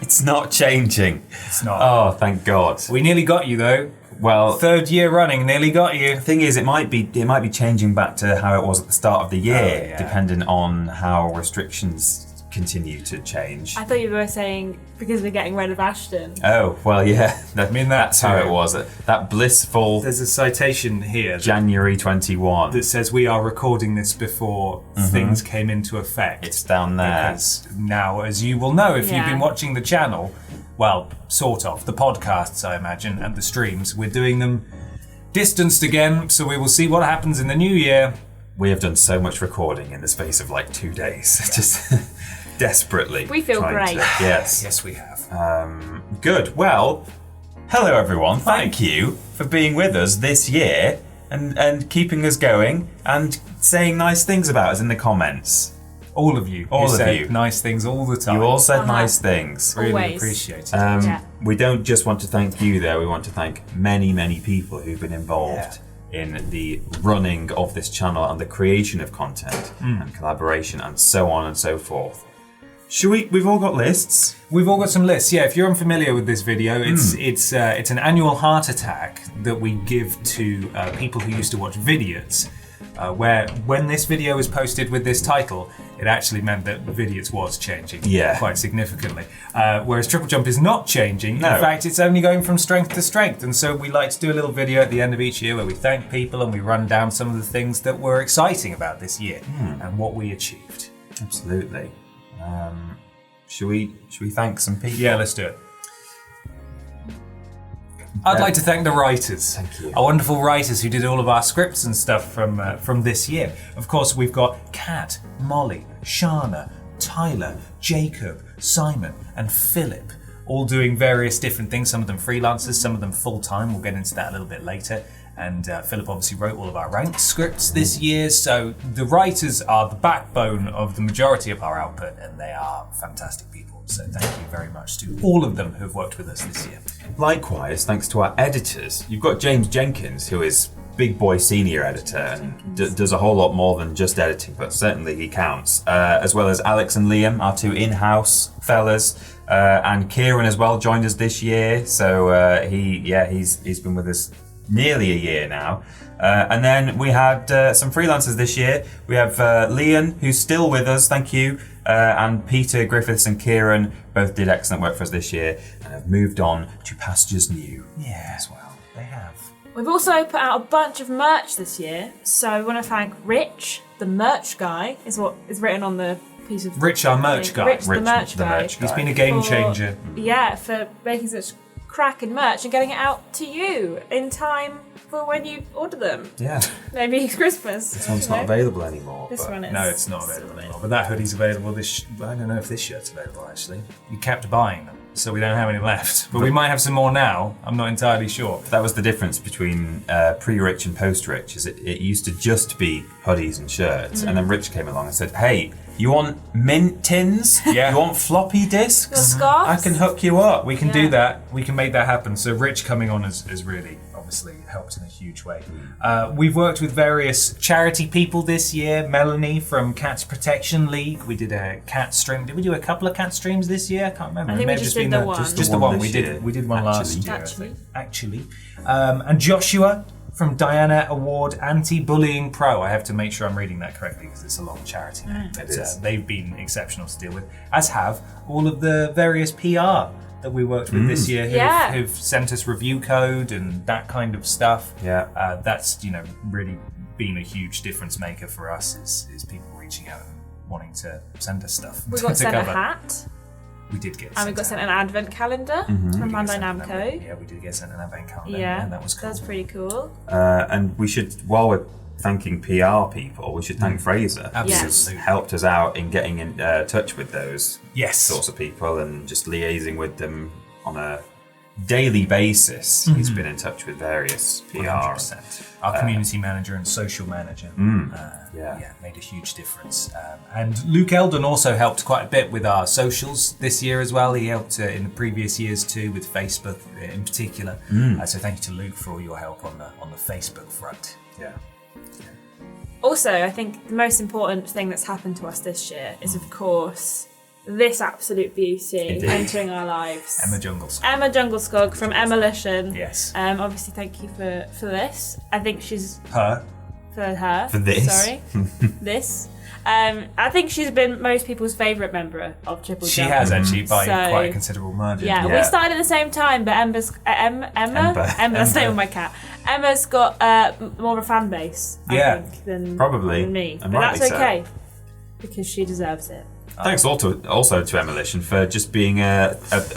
It's not changing. It's not. Oh, thank God. We nearly got you though. Well, third year running, nearly got you. The thing is, it might be changing back to how it was at the start of the year, depending on how restrictions continue to change. I thought you were saying because we're getting rid of Ashton. Oh, well, yeah. That's how it was. That blissful. There's a citation here. January 21. That says we are recording this before things came into effect. It's down there. Because now, as you will know, if you've been watching the channel, well, sort of, the podcasts, I imagine, and the streams, we're doing them distanced again, so we will see what happens in the new year. We have done so much recording in the space of like 2 days. Just desperately. We feel great. Yes. Yes, we have. Good. Well, hello everyone. Thank you for being with us this year and keeping us going and saying nice things about us in the comments. All of you. All you of said you. Nice things all the time. You all said nice things. Really Always. appreciate it. We don't just want to thank you though, we want to thank many, many people who've been involved in the running of this channel and the creation of content and collaboration and so on and so forth. We've all got lists. We've all got some lists. Yeah, if you're unfamiliar with this video, it's an annual heart attack that we give to people who used to watch Vidiots. Where when this video was posted with this title, it actually meant that Vidiots was changing quite significantly. Whereas TripleJump is not changing. No. In fact, it's only going from strength to strength. And so we like to do a little video at the end of each year where we thank people and we run down some of the things that were exciting about this year and what we achieved. Absolutely. Should we thank some people? Yeah, let's do it. I'd like to thank the writers. Thank you. Our wonderful writers who did all of our scripts and stuff from this year. Of course, we've got Kat, Molly, Shana, Tyler, Jacob, Simon, and Philip, all doing various different things. Some of them freelancers, some of them full-time. We'll get into that a little bit later. And Philip obviously wrote all of our ranked scripts this year. So the writers are the backbone of the majority of our output, and they are fantastic people. So thank you very much to all of them who've worked with us this year. Likewise, thanks to our editors. You've got James Jenkins, who is big boy senior editor and does a whole lot more than just editing, but certainly he counts. As well as Alex and Liam, our two in-house fellas, and Kieran as well joined us this year. So he's been with us nearly a year now. And then we had some freelancers this year. We have Liam, who's still with us, thank you, and Peter Griffiths and Kieran both did excellent work for us this year and have moved on to pastures new as well. They have. We've also put out a bunch of merch this year, so we want to thank Rich, the merch guy, is what is written on the piece of... Rich, our merch guy. Rich, the merch guy. He's been a game changer. Yeah, for making such cracking merch and getting it out to you in time for when you order them. Yeah. Maybe it's Christmas. This one's not available anymore. This one is. No, it's not available anymore. But that hoodie's available. I don't know if this shirt's available, actually. You kept buying them, so we don't have any left. But we might have some more now. I'm not entirely sure. That was the difference between pre-Rich and post-Rich, is it used to just be hoodies and shirts, and then Rich came along and said, hey, you want mint tins? Yeah. You want floppy disks? Scarves? I can hook you up. We can do that. We can make that happen. So Rich coming on has really obviously helped in a huge way. We've worked with various charity people this year. Melanie from Cats Protection League. We did a cat stream. Did we do a couple of cat streams this year? I can't remember. I think It may we have just did the one. Just the one. this year. We did one last year. Actually. And Joshua from Diana Award Anti-Bullying Pro. I have to make sure I'm reading that correctly because it's a long charity name. But they've been exceptional to deal with, as have all of the various PR that we worked with this year who've sent us review code and that kind of stuff. Yeah. That's really been a huge difference maker for us is people reaching out and wanting to send us stuff. We got to sent cover. a hat. We did get And we got sent an advent calendar from Bandai Namco. Yeah, we did get sent an advent calendar. Yeah, that was cool. That's pretty cool. And we should, while we're thanking PR people, we should thank Fraser. Absolutely. Who's helped us out in getting in touch with those Yes. sorts of people and just liaising with them on a daily basis. He's been in touch with various PR. 100%. Our community manager and social manager made a huge difference. And Luke Eldon also helped quite a bit with our socials this year as well. He helped in the previous years too with Facebook in particular. So thank you to Luke for all your help on the Facebook front. Yeah. Also, I think the most important thing that's happened to us this year is, of course, this absolute beauty Indeed. entering our lives. Emma Jungleskog. Emma Jungleskog from Emolition. Yes. Obviously, thank you for this. I think she's... Her. For this. Sorry. This. I think she's been most people's favourite member of TripleJump. She has actually by quite a considerable margin. Yeah, we started at the same time, but Emma, that's the name of my cat. Emma's got more of a fan base, I think, than me. And but that's rightly okay, because she deserves it. Thanks also to Emolition for just being a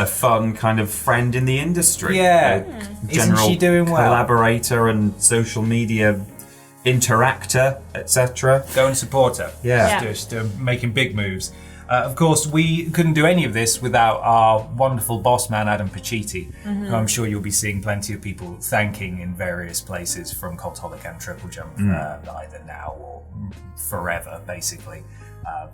fun kind of friend in the industry. Yeah. General Isn't she doing well? Collaborator and social media interactor, etc. Go and support her. Yeah. Just making big moves. Of course, we couldn't do any of this without our wonderful boss man, Adam Pacitti, who I'm sure you'll be seeing plenty of people thanking in various places from Cultaholic and TripleJump, either now or forever, basically.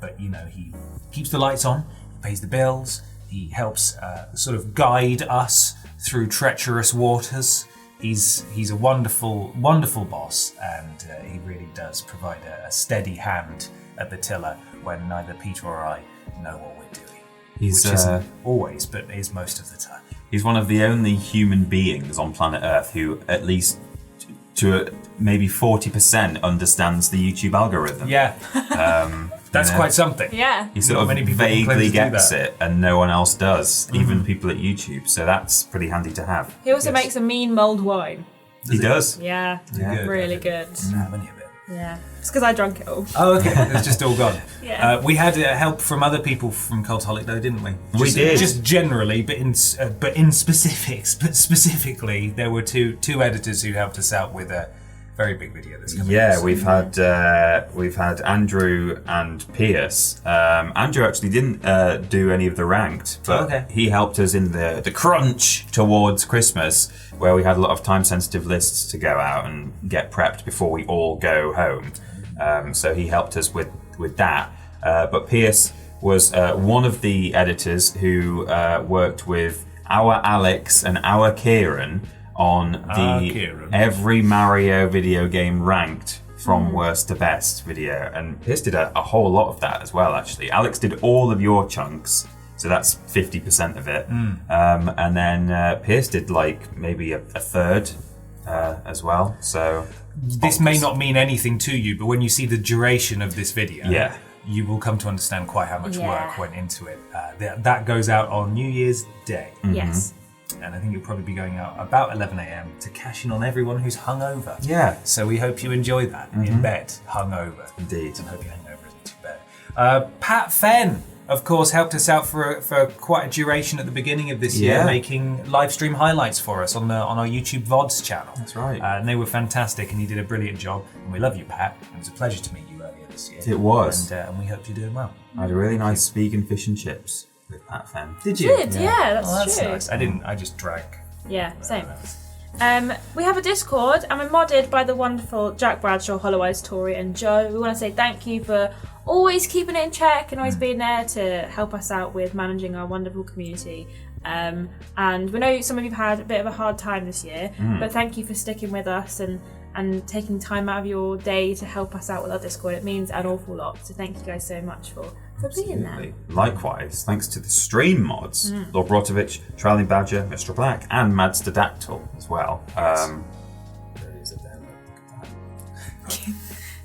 But, you know, he keeps the lights on, he pays the bills, he helps sort of guide us through treacherous waters. He's a wonderful, wonderful boss, and he really does provide a steady hand at the tiller when neither Peter or I know what we're doing. Which isn't always, but is most of the time. He's one of the only human beings on planet Earth who, at least to maybe 40%, understands the YouTube algorithm. Yeah. That's quite something. Yeah. He sort of vaguely gets it, and no one else does, even people at YouTube. So that's pretty handy to have. He also makes a mean mulled wine. He does. Yeah, Good. really good. Have any of it. Yeah, it's because I drank it all. Oh, okay. It's just all gone. Yeah. We had help from other people from Cultaholic, though, didn't we? We did. Just generally, but in specifically, there were two editors who helped us out with a very big video that's coming. Yeah, we've had Andrew and Pierce. Andrew actually didn't do any of the ranked, but he helped us in the crunch towards Christmas, where we had a lot of time-sensitive lists to go out and get prepped before we all go home. So he helped us with that. But Pierce was one of the editors who worked with our Alex and our Kieran on the every Mario video game ranked from worst to best video, and Pierce did a whole lot of that as well. Actually, Alex did all of your chunks, so that's 50% of it, and then Pierce did like maybe a third as well. So this may not mean anything to you, but when you see the duration of this video, you will come to understand quite how much work went into it. That goes out on New Year's Day. Yes. And I think it'll probably be going out about 11 a.m. to cash in on everyone who's hungover. Yeah. So we hope you enjoy that in bed, hungover. Indeed. And hope your hangover isn't too bad. Pat Fenn, of course, helped us out for quite a duration at the beginning of this year, making live stream highlights for us on our YouTube VODs channel. That's right. And they were fantastic, and he did a brilliant job. And we love you, Pat. It was a pleasure to meet you earlier this year. It was. And we hope you're doing well. I had a really nice vegan fish and chips with Pat Fenn. Did you? Yeah, that's true. Nice. I didn't. I just drank. Yeah, same. We have a Discord, and we're modded by the wonderful Jack Bradshaw, Hollow Eyes, Tori, and Joe. We want to say thank you for always keeping it in check and always being there to help us out with managing our wonderful community. And we know some of you have had a bit of a hard time this year, but thank you for sticking with us and taking time out of your day to help us out with our Discord. It means an awful lot. So thank you guys so much for being there. Likewise, thanks to the stream mods, Lord Brotovich, Trailing Badger, Mr. Black, and Madstadactyl as well. There is a demo.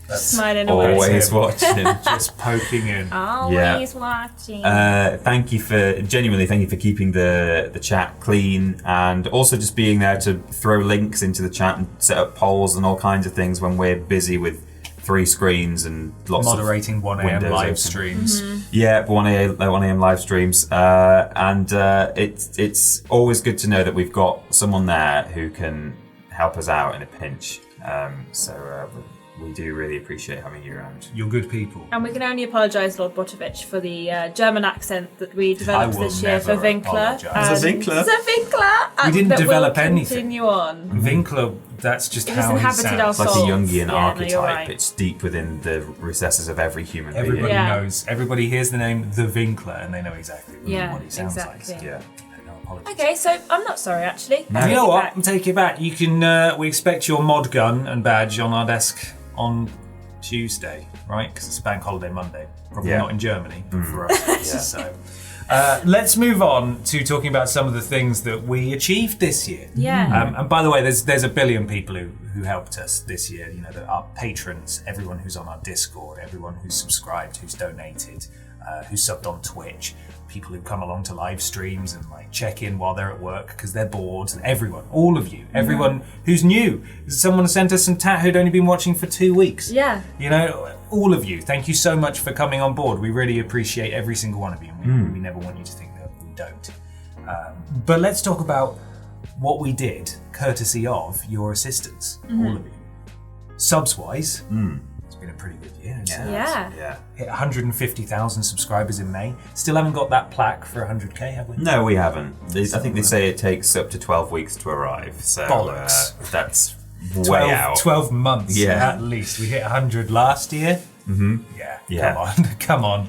That's smiling away. Always watching. Just poking in. Always watching. Thank you for keeping the chat clean, and also just being there to throw links into the chat and set up polls and all kinds of things when we're busy with 3 screens and lots moderating of 1 a.m. live streams. Yeah, 1 a.m. live streams, and it's always good to know that we've got someone there who can help us out in a pinch. We do really appreciate having you around. You're good people. And we can only apologise, Lord Botovich, for the German accent that we developed this year for Winkler. Winkler. We didn't develop anything. Continue on. Winkler, that's just It how just he inhabited our sounds. It's like a souls. Jungian archetype. No, you're right. It's deep within the recesses of every human Everybody being. knows. Everybody hears the name The Winkler and they know exactly what he sounds like. exactly. Yeah. No apologies. Okay, so I'm not sorry actually. No. I You take know it what? back. I'm taking it back. You can. We expect your mod gun and badge on our desk on Tuesday, right? Because it's a bank holiday Monday. Probably Yeah. not in Germany, but for us. So, let's move on to talking about some of the things that we achieved this year. Yeah. And by the way, there's a billion people who helped us this year. You know, our patrons, everyone who's on our Discord, everyone who's subscribed, who's donated, who's subbed on Twitch, people who come along to live streams and like check in while they're at work because they're bored. Everyone, all of you, everyone who's new. Someone sent us some tat who'd only been watching for 2 weeks. Yeah. You know, all of you, thank you so much for coming on board. We really appreciate every single one of you. And we never want you to think that we don't. But let's talk about what we did courtesy of your assistance, all of you. Subs-wise, it's been a pretty good year. Yeah. Hit 150,000 subscribers in May. Still haven't got that plaque for 100k, have we? No, we haven't. I think they say it takes up to 12 weeks to arrive. So Bollocks. That's way out. 12 months at least. We hit 100 last year. Yeah. Come on.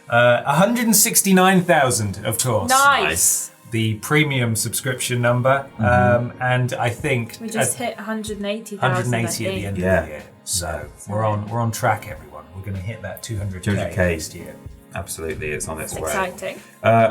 169,000, of course. Nice. The premium subscription number. And I think We just hit 180,000. 180 at the end of Yeah. the year. So we're on track, everyone. We're going to hit that 200k next year. Absolutely, it's on its way. Exciting.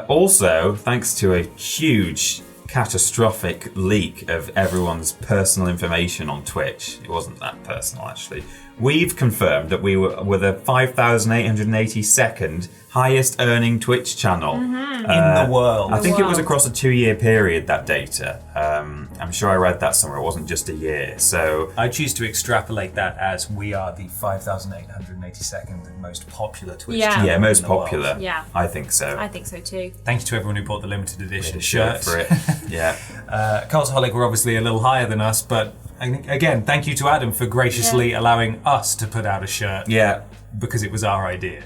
Also, thanks to a huge, catastrophic leak of everyone's personal information on Twitch, it wasn't that personal actually, we've confirmed that we were the 5,882nd highest earning Twitch channel in the world. I think it was across a 2-year period, that data. I'm sure I read that somewhere. It wasn't just a year. So I choose to extrapolate that as we are the 5,882nd most popular Twitch channel. yeah, most in the world. popular. Yeah. I think so. I think so too. Thank you to everyone who bought the limited edition Shirt shirt. for it. Yeah. Cultaholic were obviously a little higher than us, but again, thank you to Adam for graciously allowing us to put out a shirt. Yeah. Because it was our idea.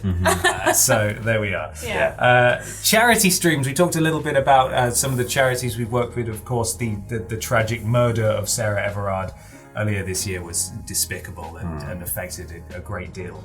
So there we are. Yeah. Charity streams. We talked a little bit about some of the charities we've worked with. Of course, the tragic murder of Sarah Everard earlier this year was despicable and affected a great deal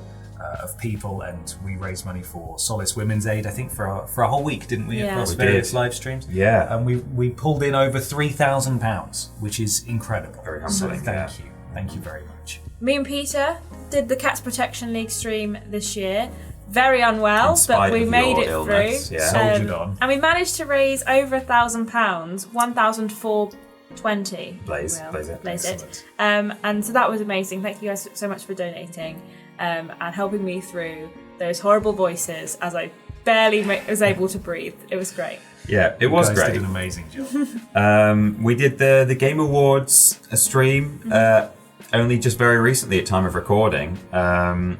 of people. And we raised money for Solace Women's Aid, I think, for a whole week, didn't we? Yeah. Across We various did. live streams. Yeah. And we pulled in over £3,000, which is incredible. Very So humbling, thank you. Thank you very much. Me and Peter did the Cats Protection League stream this year. Very unwell, In spite but we of made your it illness, through. yeah. Soldiered on. And we managed to raise over £1,000, 1,420. Blaze it. Blaze it. Excellent. And so that was amazing. Thank you guys so much for donating and helping me through those horrible voices as I barely was able to breathe. It was great. Yeah, it was You guys great. did an amazing job. We did the Game Awards stream only just very recently at time of recording, and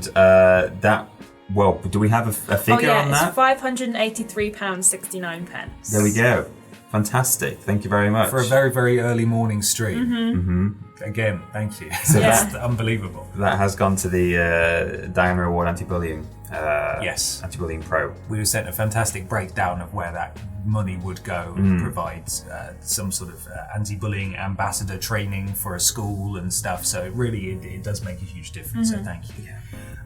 that. Well, do we have a figure on that? It's £583.69. There we go. Fantastic. Thank you very much. For a very, very early morning stream. Again, thank you. So that's unbelievable. That has gone to the Diana Award Anti-Bullying. Yes. Anti-Bullying Pro. We were sent a fantastic breakdown of where that money would go and provide some sort of anti-bullying ambassador training for a school and stuff. So really, it does make a huge difference. So thank you.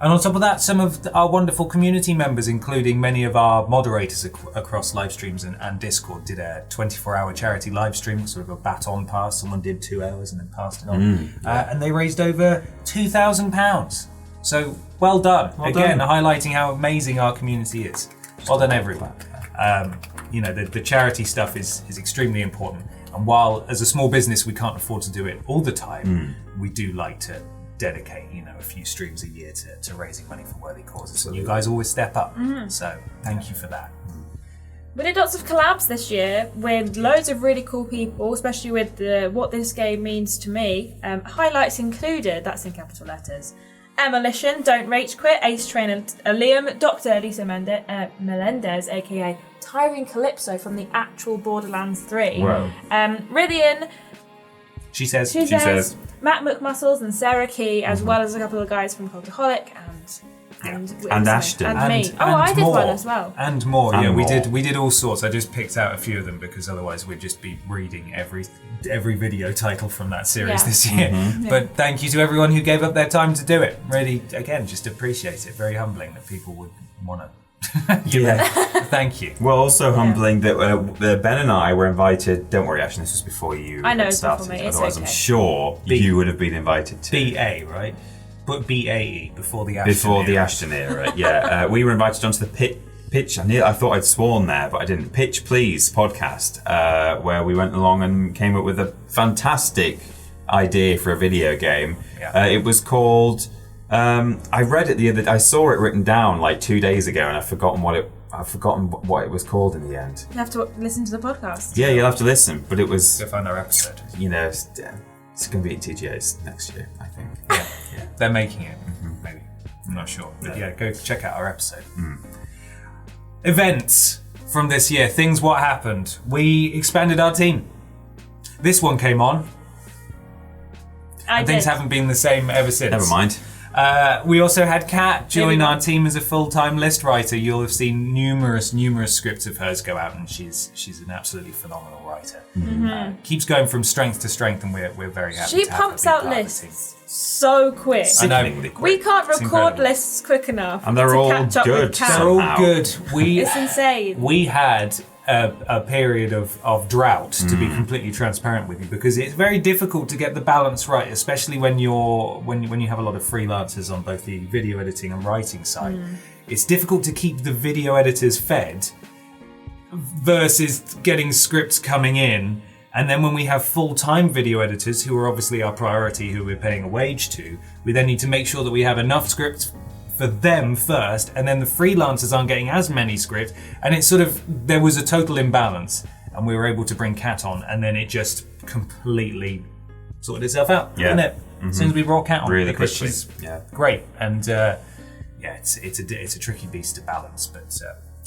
And on top of that, some of our wonderful community members, including many of our moderators across live streams and Discord, did a 24-hour charity live stream, sort of a baton pass. Someone did 2 hours and then passed it on. And they raised over £2,000. So well done. Again, highlighting how amazing our community is. Well done, everyone. The charity stuff is extremely important. And while as a small business we can't afford to do it all the time, we do like to dedicate, a few streams a year to raising money for worthy causes. And you guys always step up. So thank you for that. We did lots of collabs this year with loads of really cool people, especially with what this game means to me. Highlights included, that's in capital letters, Emolition, Don't Rage Quit, Ace Trainer Liam, Dr. Elisa Melendez, aka Tyrene Calypso from the actual Borderlands 3. Wow. Rydian, She says. Matt McMuscles and Sarah Key, as well as a couple of guys from Cultaholic and Ashton. and me. And I did more. one as well. And more. And Yeah, we more. did all sorts. I just picked out a few of them because otherwise we'd just be reading every video title from that series this year. But thank you to everyone who gave up their time to do it. Really, again, just appreciate it. Very humbling that people would want to. Thank you. Well, also humbling that Ben and I were invited. Don't worry, Ashton, this was before you I know, had it's started. before me, it's Otherwise, okay. I'm sure you would have been invited to. BA, right? But BAE, before the Ashton Before era. the Ashton era, yeah. We were invited onto the Pitch. I thought I'd sworn there, but I didn't. Pitch Please podcast, where we went along and came up with a fantastic idea for a video game. Yeah. It was called. I read it I saw it written down like 2 days ago, and I've forgotten what it was called in the end. You have to listen to the podcast. Yeah, you'll have to listen. But it was, Go find our episode. you know, it's going to be at TGA's next year, I think. Yeah. They're making it, maybe. I'm not sure. But yeah, go check out our episode. Events from this year. What happened. We expanded our team. This one came on. Things haven't been the same ever since. Never mind. We also had Kat join our team as a full-time list writer. You'll have seen numerous scripts of hers go out, and she's an absolutely phenomenal writer. Keeps going from strength to strength, and we're very happy. She to have her pumps be out part of the lists so quick. I know. Sickeningly quick. We can't It's record incredible. lists quick enough And they're to all catch up good. with Kat. So Somehow. good. It's insane. We had a period of drought, to be completely transparent with you, because it's very difficult to get the balance right, especially when you have a lot of freelancers on both the video editing and writing side. It's difficult to keep the video editors fed versus getting scripts coming in. And then when we have full-time video editors, who are obviously our priority, who we're paying a wage to, we then need to make sure that we have enough scripts for them first, and then the freelancers aren't getting as many scripts, and it's there was a total imbalance, and we were able to bring Kat on, and then it just completely sorted itself out, didn't it? As soon as we brought Kat on, Really because quickly. she's Yeah. great, and it's a tricky beast to balance, but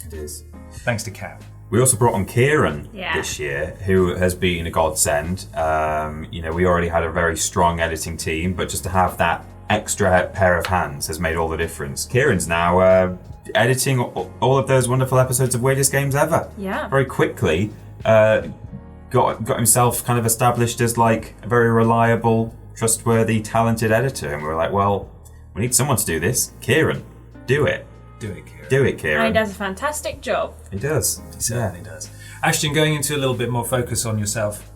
It is. thanks to Kat. We also brought on Kieran Yeah. this year, who has been a godsend. We already had a very strong editing team, but just to have that extra pair of hands has made all the difference. Kieran's now editing all of those wonderful episodes of Weirdest Games Ever. Yeah. Very quickly, got himself kind of established as like a very reliable, trustworthy, talented editor. And we were like, well, we need someone to do this. Kieran, do it. Do it, Kieran. Do it, Kieran. And he does a fantastic job. He does. He certainly does. Ashton, going into a little bit more focus on yourself,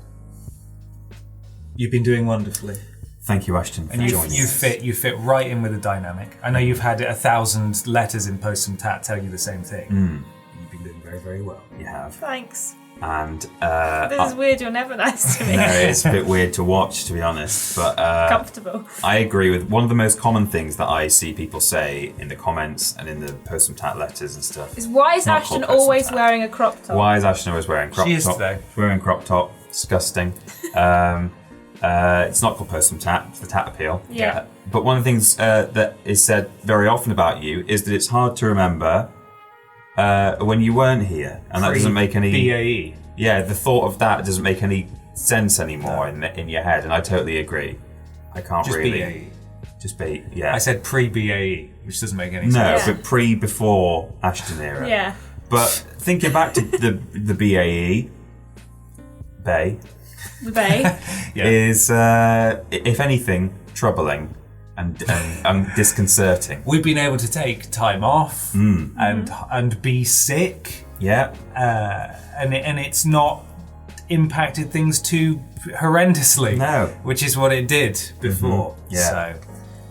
you've been doing wonderfully. Thank you, Ashton, for And joining us. you fit right in with the dynamic. I know you've had 1,000 letters in Post and Tat tell you the same thing. You've been doing very, very well. You have. Thanks. And This is weird. You're never nice to me. no, it's a bit weird to watch, to be honest. But Comfortable. I agree with one of the most common things that I see people say in the comments and in the Post Some Tat letters and stuff. Why is Not Ashton called Post always Some Tat. wearing a crop top? Why is Ashton always wearing crop She is top? today. Wearing crop top. Disgusting. It's not called Post Some Tat. It's the Tat Appeal. Yeah. But one of the things that is said very often about you is that it's hard to remember when you weren't here, and that doesn't make any. BAE. Yeah, the thought of that doesn't make any sense anymore in your head, and I totally agree. I can't Just really. BAE. Just be, yeah. I said pre-BAE, which doesn't make any no, sense. Yeah. but before Ashton era. Yeah. But thinking back to the BAE, Bay, The Bay. Yeah. is, if anything, troubling and disconcerting. We've been able to take time off and be sick, Yeah. and it's not impacted things too horrendously. No. Which is what it did before. Yeah. So,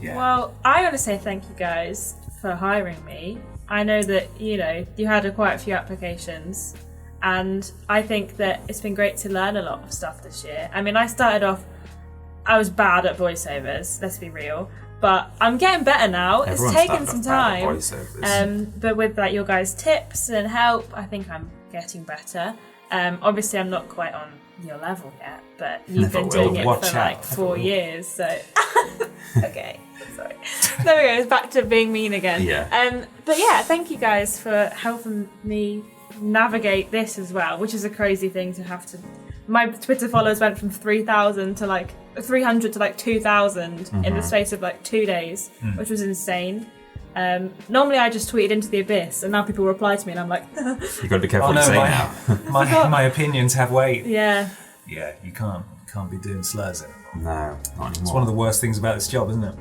yeah. Well, I want to say thank you guys for hiring me. I know that, you had quite a few applications, and I think that it's been great to learn a lot of stuff this year. I mean, I was bad at voiceovers, let's be real, but I'm getting better now. Everyone's It's taken starting some off bad at time. voiceovers. But with your guys' tips and help, I think I'm getting better. Obviously, I'm not quite on your level yet, but you've Never been doing will. it Watch for out. like 4 years, so okay, sorry. There we go. It's back to being mean again. Yeah. But yeah, thank you guys for helping me navigate this as well, which is a crazy thing to have to. My Twitter followers went from 3,000 to like 300 to like 2,000 in the space of like 2 days, which was insane. Normally I just tweeted into the abyss, and now people reply to me, and I'm like, You've got to be careful Oh what you no, say now. my opinions have weight. yeah. Yeah, you can't be doing slurs anymore. No, not anymore. It's one of the worst things about this job, isn't it?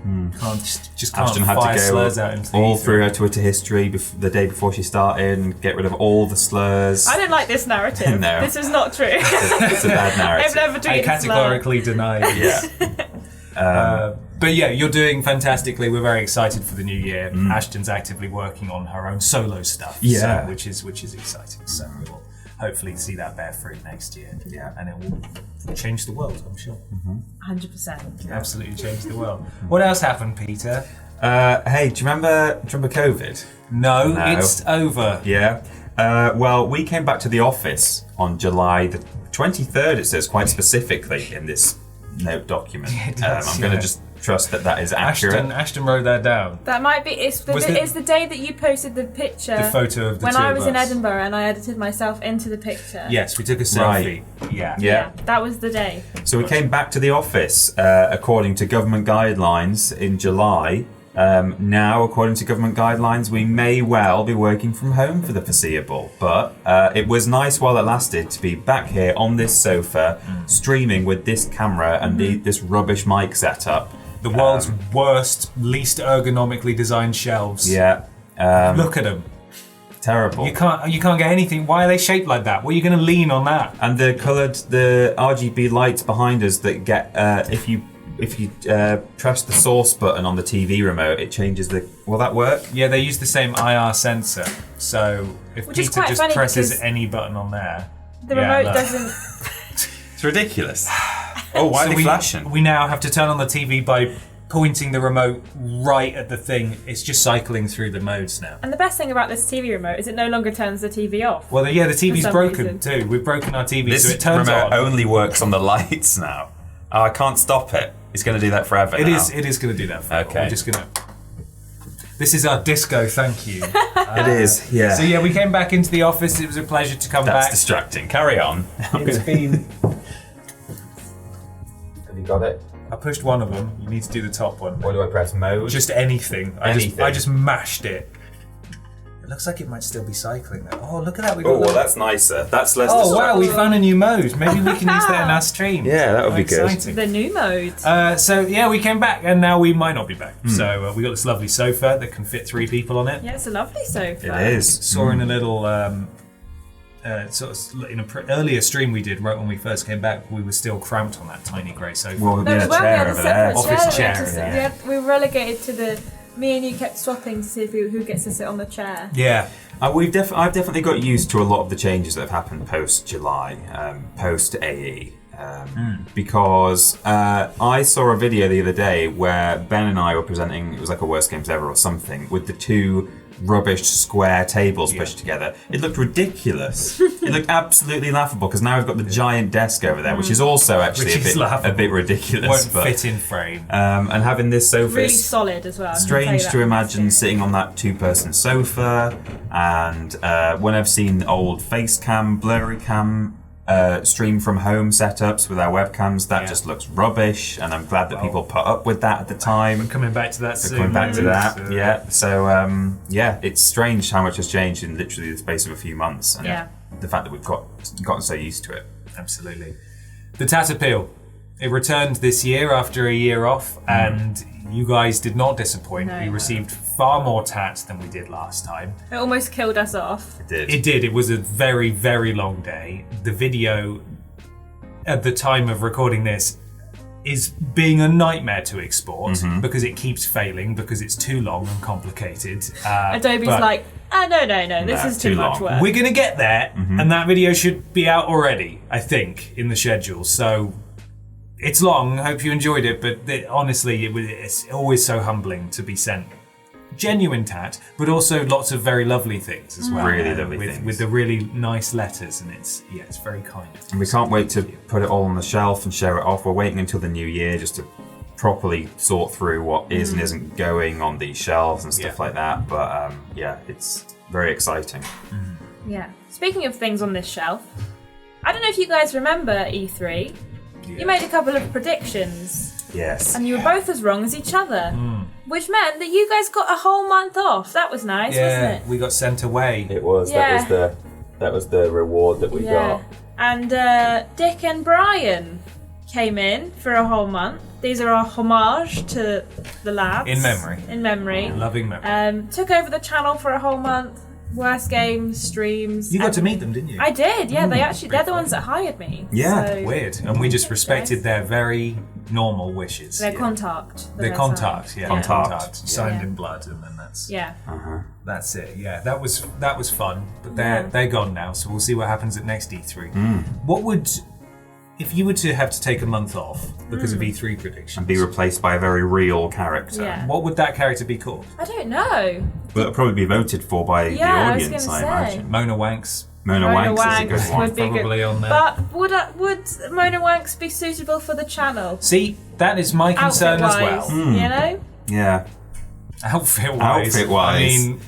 Just can't Ashton had fire to slurs out into go the all ether. through her Twitter history the day before she started and get rid of all the slurs. I don't like this narrative. No. This is not true. It's a bad narrative. I've never I tweeted slur. categorically deny it. Yeah. But yeah, you're doing fantastically. We're very excited for the new year. Ashton's actively working on her own solo stuff, Yeah. so, which is exciting. So we'll hopefully see that bear fruit next year. Yeah. And it will change the world, I'm sure. 100%. Absolutely change the world. What else happened, Peter? Hey, do you remember COVID? No, No. it's over. Yeah. Well, we came back to the office on July the 23rd, it says quite specifically in this note document. It does, I'm going to just trust that is accurate. Ashton wrote that down. That might be. It's the day that you posted the picture. The photo of the when two I of was in us. Edinburgh and I edited myself into the picture. Yes, we took a Right. selfie. Yeah. Yeah. That was the day. So we came back to the office according to government guidelines in July. Now, according to government guidelines, we may well be working from home for the foreseeable. But it was nice while it lasted to be back here on this sofa, streaming with this camera and this rubbish mic setup. The world's worst, least ergonomically designed shelves. Yeah. Look at them. Terrible. You can't get anything. Why are they shaped like that? What are you going to lean on that? And the RGB lights behind us that get if you press the source button on the TV remote, it changes the. Will that work? Yeah, they use the same IR sensor. So if Which is Peter quite just funny presses because any button on there, The yeah, remote look. doesn't. It's ridiculous. Oh, why are they flashing? We now have to turn on the TV by pointing the remote right at the thing. It's just cycling through the modes now. And the best thing about this TV remote is it no longer turns the TV off. Well, yeah, the TV's some broken reason. too. We've broken our TV, This so it turns remote on. only works on the lights now. Oh, I can't stop it. It's going to do that forever. It now. is going to do that. Forever. Okay. We're just going to. This is our disco. Thank you. It is. Yeah. So yeah, we came back into the office. It was a pleasure to come That's back. distracting. Carry on. It's been. Have you got it? I pushed one of them. You need to do the top one. What do I press? Mode. Just anything. Anything. I just mashed it. It looks like it might still be cycling though. Oh, look at that. We got Oh, well, that's nicer. That's less. Oh wow, distracting. we found a new mode. Maybe we can use that in our stream. Yeah, that would be good. Exciting. The new mode. So yeah, we came back, and now we might not be back. So we got this lovely sofa that can fit 3 people on it. Yeah, it's a lovely sofa. It is. Saw in a little sort of in an earlier stream we did right when we first came back. We were still cramped on that tiny grey sofa. Well, No, we we had a weren't. We chair had a over there. separate Office chair. chair, We were relegated to the. Me and you kept swapping to see who gets to sit on the chair. Yeah. I've definitely got used to a lot of the changes that have happened post July, post AE, because I saw a video the other day where Ben and I were presenting. It was like a Worst Games Ever or something with the 2 rubbish square tables pushed together. It looked ridiculous. It looked absolutely laughable because now we've got the giant desk over there, which is also actually Which is a laughable. bit ridiculous. Won't but, fit in frame. and having this sofa. Really solid as well. I can tell you Strange that to from imagine experience. sitting on that 2-person sofa, and when I've seen old face cam, blurry cam, stream from home setups with our webcams, that just looks rubbish, and I'm glad that people put up with that at the time. Coming back to that soon. Coming back to that, So- yeah. So it's strange how much has changed in literally the space of a few months, and Yeah. the fact that we've gotten so used to it. Absolutely. The Tat Appeal. It returned this year after a year off, and you guys did not disappoint. No. We received far more tats than we did last time. It almost killed us off. It did. It did. It was a very, very long day. The video, at the time of recording this, is being a nightmare to export because it keeps failing because it's too long and complicated. Adobe's but like, no, this No, is too too much long. work. we're going to get there, and that video should be out already, I think, in the schedule. So it's long. Hope you enjoyed it, but honestly, it's always so humbling to be sent genuine tat, but also lots of very lovely things as well. Really lovely things. with the really nice letters, and it's very kind. And we can't wait to put it all on the shelf and show it off. We're waiting until the new year just to properly sort through what is and isn't going on these shelves and stuff like that. But it's very exciting. Yeah. Speaking of things on this shelf, I don't know if you guys remember E3. You made a couple of predictions, Yes. and you were both as wrong as each other, which meant that you guys got a whole month off. That was nice, wasn't it? We got sent away. It was. Yeah. That was the reward that we got. And Dick and Brian came in for a whole month. These are our homage to the lads. In memory. In memory. Loving memory. Took over the channel for a whole month. worst games, streams. You got to meet them, didn't you? I did, yeah. They're the ones that hired me. Yeah. So Weird. And we just respected their very normal wishes. their Yeah. contact. Their contact, yeah. Contact. Contact. Signed Yeah. in blood, and then that's Uh-huh. that's it. Yeah, that was fun. But they're gone now, so we'll see what happens at next E3. What would, if you were to have to take a month off because of E3 predictions, And be replaced by a very real character. Yeah. what would that character be called? I don't know. But it'll probably be voted for by the Yeah, I was audience, gonna I say. imagine. Mona Wanks. Mona Wanks is a good one. would be Probably good. on there. But would Mona Wanks be suitable for the channel? See, that is my concern as Outfit-wise, well. you know? Yeah. Outfit-wise. Outfit-wise. I mean,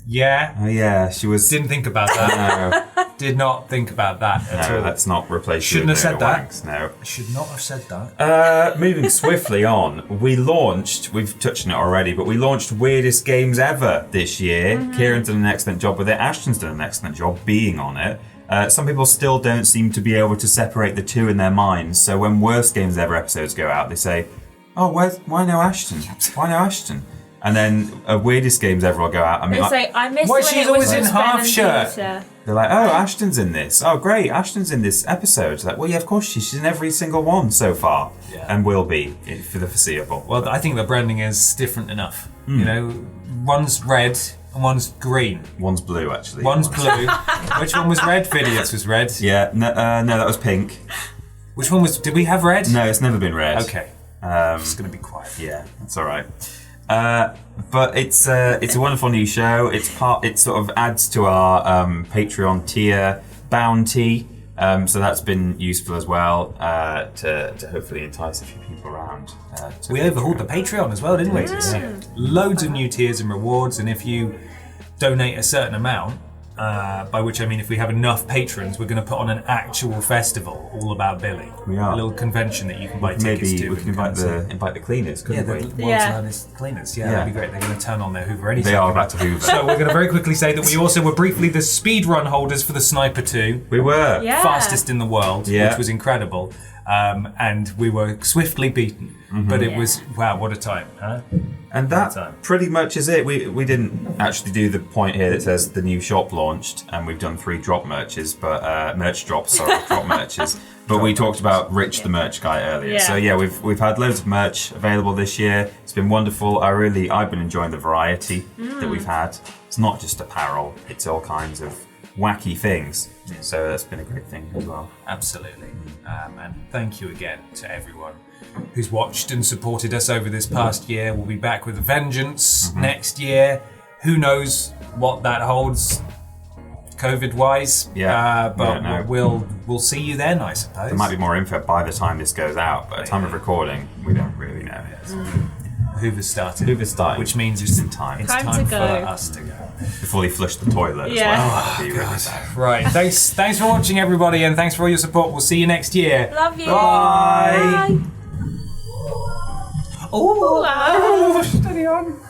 yeah. Oh yeah, she was... Didn't think about that. No, Did not think about that at no, all. let's not replace you Shouldn't with have said Mona that. Wanks, no. Should not have said that. Moving swiftly on, we've touched on it already, but we launched Weirdest Games Ever this year. Kieran's done an excellent job with it. Ashton's done an excellent job being on it. Some people still don't seem to be able to separate the two in their minds. So when Worst Games Ever episodes go out, they say, "Oh, why no Ashton? Why no Ashton?" And then Weirdest Games Ever will go out. I mean, It's like, I missed Why it when she's it always was in just Ben half and shirt? Peter. they're like, "Oh, Ashton's in this. Oh, great, Ashton's in this episode." It's like, well, yeah, of course she's in every single one so far, Yeah. and will be for the foreseeable. Well, I think the branding is different enough. You know, one's red and one's green. One's blue, actually. One's blue. Which one was red? Vidiot's was red. Yeah, no, that was pink. Which one was? Did we have red? No, it's never been red. Okay. It's gonna be quiet. Yeah, that's all right. But it's a wonderful new show. It sort of adds to our Patreon tier bounty. So that's been useful as well to hopefully entice a few people around. We overhauled the Patreon as well, didn't we? Loads of new tiers and rewards, and if you donate a certain amount, by which I mean if we have enough patrons, we're going to put on an actual festival all about Billy. We are. A little convention that you can buy tickets Maybe to. we can and come invite the cleaners, and see. couldn't The we? world's Yeah. loudest cleaners. Yeah, Yeah. that'd be great. They're going to turn on their Hoover any They second. are about to hoover. So we're going to very quickly say that we also were briefly the speedrun holders for the Sniper 2. We were. Yeah. Fastest in the world, Yeah. which was incredible. And we were swiftly beaten. But it was, wow, what a time, huh? And time. that pretty much is it. We didn't actually do the point here that says the new shop launched, and we've done 3 drop merches, but drop merches. But we talked about Rich the merch guy earlier. Yeah. So yeah, we've had loads of merch available this year. It's been wonderful. I've been enjoying the variety that we've had. It's not just apparel; it's all kinds of wacky things. So that's been a great thing as well. Absolutely. And thank you again to everyone who's watched and supported us over this past year. We'll be back with a vengeance next year. Who knows what that holds COVID-wise. Yeah, we but don't know. we'll see you then, I suppose. There might be more info by the time this goes out, but at the time of recording, we don't really know. Hoover's started. Hoover's starting. Which means it's in time. It's Time time to for go. us to go. Before they flush the toilet Yeah. as well. That'd be really bad. Right. Thanks for watching, everybody, and thanks for all your support. We'll see you next year. Love you. Bye. Bye. Oh, Wow. steady on.